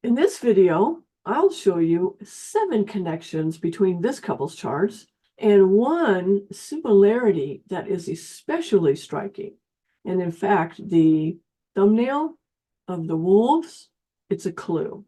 In this video, I'll show you 7 connections between this couple's charts and one similarity that is especially striking. And in fact, the thumbnail of the wolves, it's a clue.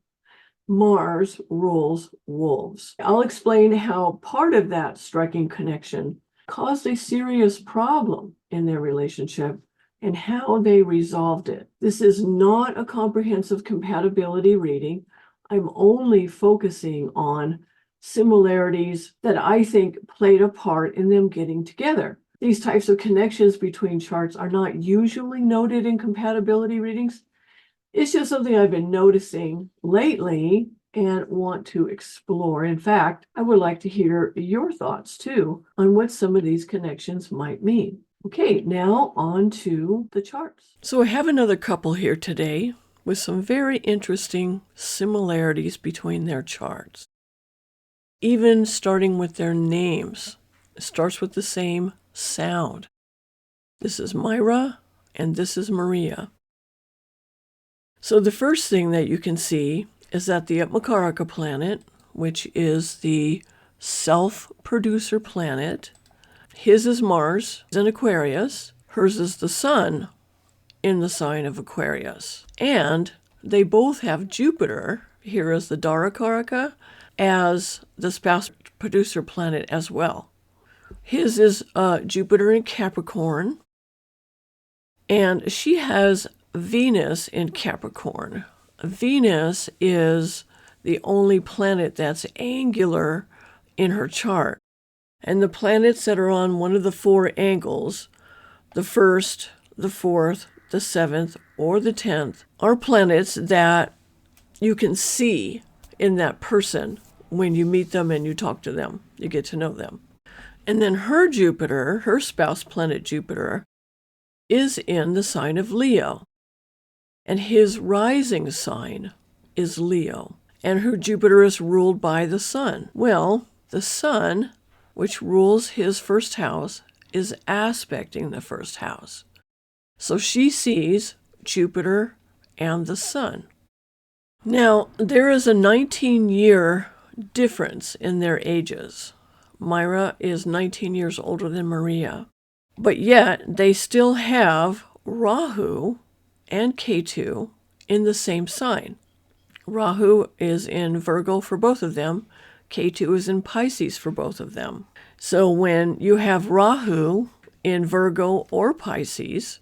Mars rules wolves. I'll explain how part of that striking connection caused a serious problem in their relationship and how they resolved it. This is not a comprehensive compatibility reading. I'm only focusing on similarities that I think played a part in them getting together. These types of connections between charts are not usually noted in compatibility readings. It's just something I've been noticing lately and want to explore. In fact, I would like to hear your thoughts too on what some of these connections might mean. Okay, now on to the charts. So I have another couple here today with some very interesting similarities between their charts. Even starting with their names, it starts with the same sound. This is Myra and this is Maria. So the first thing that you can see is that the Makaraka planet, which is the self-producer planet, his is Mars in Aquarius, hers is the Sun in the sign of Aquarius. And they both have Jupiter, here is the Dharakaraka, as the spouse producer planet as well. His is Jupiter in Capricorn, and she has Venus in Capricorn. Venus is the only planet that's angular in her chart. And the planets that are on one of the 4 angles, the 1st, the 4th, the 7th, or the 10th, are planets that you can see in that person when you meet them and you talk to them. You get to know them. And then her Jupiter, her spouse planet Jupiter, is in the sign of Leo. And his rising sign is Leo. And her Jupiter is ruled by the Sun. Well, the Sun, which rules his first house, is aspecting the first house. So she sees Jupiter and the Sun. Now, there is a 19-year difference in their ages. Myra is 19 years older than Maria. But yet, they still have Rahu and Ketu in the same sign. Rahu is in Virgo for both of them. Ketu is in Pisces for both of them. So when you have Rahu in Virgo or Pisces,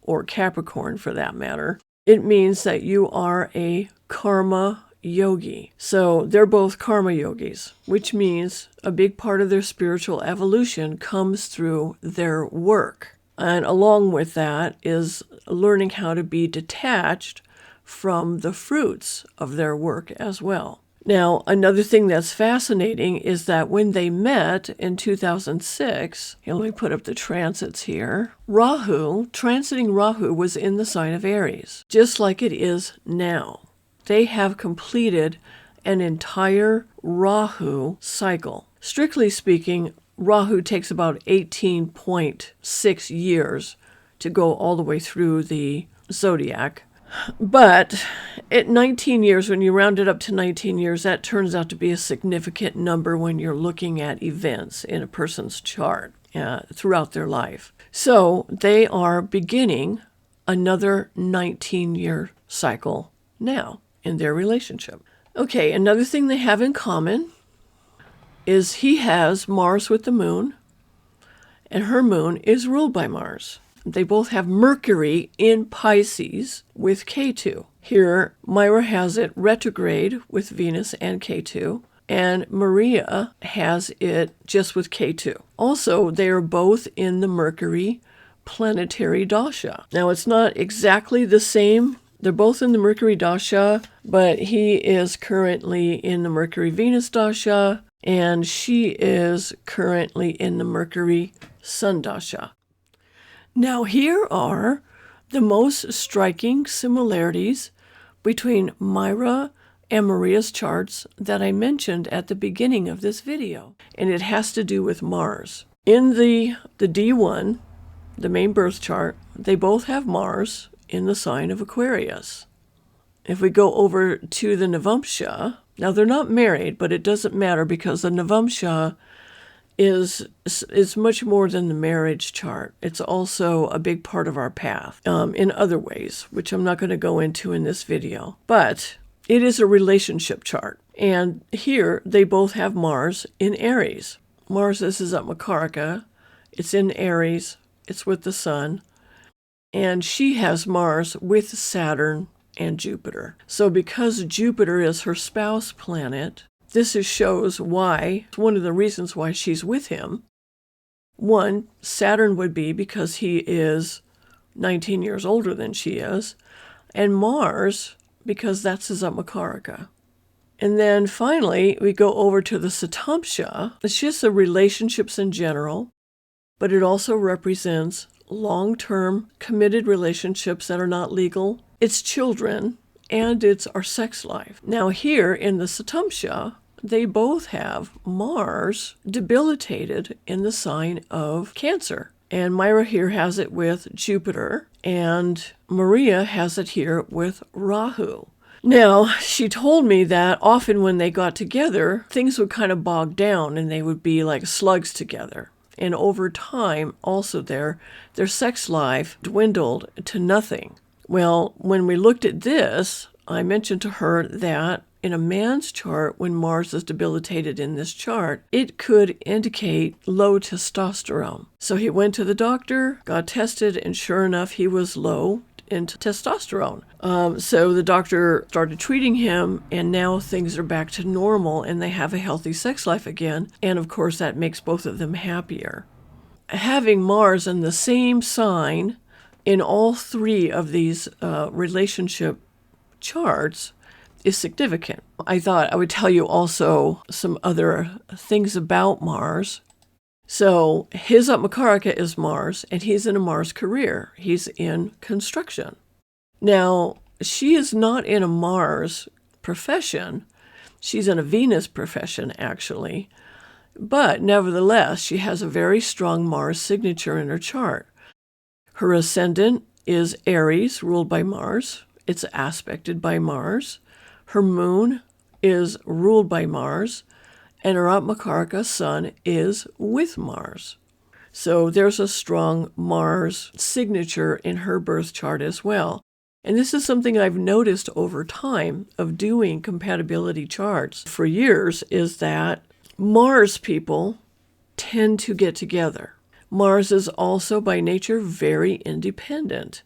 or Capricorn for that matter, it means that you are a karma yogi. So they're both karma yogis, which means a big part of their spiritual evolution comes through their work. And along with that is learning how to be detached from the fruits of their work as well. Now, another thing that's fascinating is that when they met in 2006, let me put up the transits here, transiting Rahu was in the sign of Aries, just like it is now. They have completed an entire Rahu cycle. Strictly speaking, Rahu takes about 18.6 years to go all the way through the zodiac. But at 19 years, when you round it up to 19 years, that turns out to be a significant number when you're looking at events in a person's chart throughout their life. So they are beginning another 19-year cycle now in their relationship. Okay, another thing they have in common is he has Mars with the moon, and her moon is ruled by Mars. They both have Mercury in Pisces with Ketu. Here, Myra has it retrograde with Venus and Ketu, and Maria has it just with Ketu. Also, they are both in the Mercury planetary dasha. Now, it's not exactly the same. They're both in the Mercury dasha, but he is currently in the Mercury-Venus dasha, and she is currently in the Mercury-Sun dasha. Now, here are the most striking similarities between Myra and Maria's charts that I mentioned at the beginning of this video, and it has to do with Mars. In the D1, the main birth chart, they both have Mars in the sign of Aquarius. if we go over to the Navamsha, now they're not married, but it doesn't matter because the Navamsha is much more than the marriage chart. It's also a big part of our path in other ways, which I'm not going to go into in this video. But it is a relationship chart. And here they both have Mars in Aries. Mars, this is at Makaraka. It's in Aries. It's with the Sun. And she has Mars with Saturn and Jupiter. So because Jupiter is her spouse planet, this shows why, one of the reasons why she's with him. One, Saturn would be because he is 19 years older than she is, and Mars because that's his Makaraka. And then finally, we go over to the Satamsha. It's just the relationships in general, but it also represents long-term committed relationships that are not legal. It's children, and it's our sex life. Now here in the Satamsha, they both have Mars debilitated in the sign of Cancer. And Myra here has it with Jupiter, and Maria has it here with Rahu. Now, she told me that often when they got together, things would kind of bog down and they would be like slugs together. And over time, also their sex life dwindled to nothing. Well, when we looked at this, I mentioned to her that in a man's chart, when Mars is debilitated in this chart, it could indicate low testosterone. So he went to the doctor, got tested, and sure enough, he was low in testosterone. So the doctor started treating him, and now things are back to normal, and they have a healthy sex life again. And of course, that makes both of them happier. Having Mars in the same sign in all three of these relationship charts is significant. I thought I would tell you also some other things about Mars. So his Makaraka is Mars, and he's in a Mars career. He's in construction. Now, she is not in a Mars profession. She's in a Venus profession, actually. But nevertheless, she has a very strong Mars signature in her chart. Her ascendant is Aries, ruled by Mars. It's aspected by Mars. Her moon is ruled by Mars, and her Makaraka sun is with Mars. So there's a strong Mars signature in her birth chart as well. And this is something I've noticed over time of doing compatibility charts for years, is that Mars people tend to get together. Mars is also by nature very independent.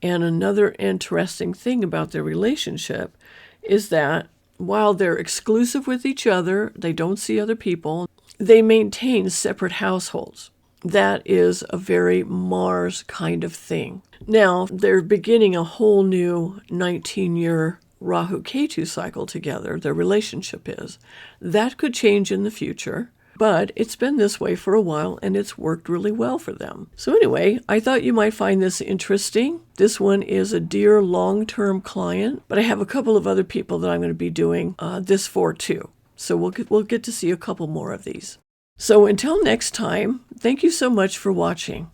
And another interesting thing about their relationship is that while they're exclusive with each other, they don't see other people, they maintain separate households. That is a very Mars kind of thing. Now, they're beginning a whole new 19-year Rahu-Ketu cycle together, their relationship is. That could change in the future, but it's been this way for a while, and it's worked really well for them. So anyway, I thought you might find this interesting. This one is a dear long-term client, but I have a couple of other people that I'm going to be doing this for too. So we'll get to see a couple more of these. So until next time, thank you so much for watching.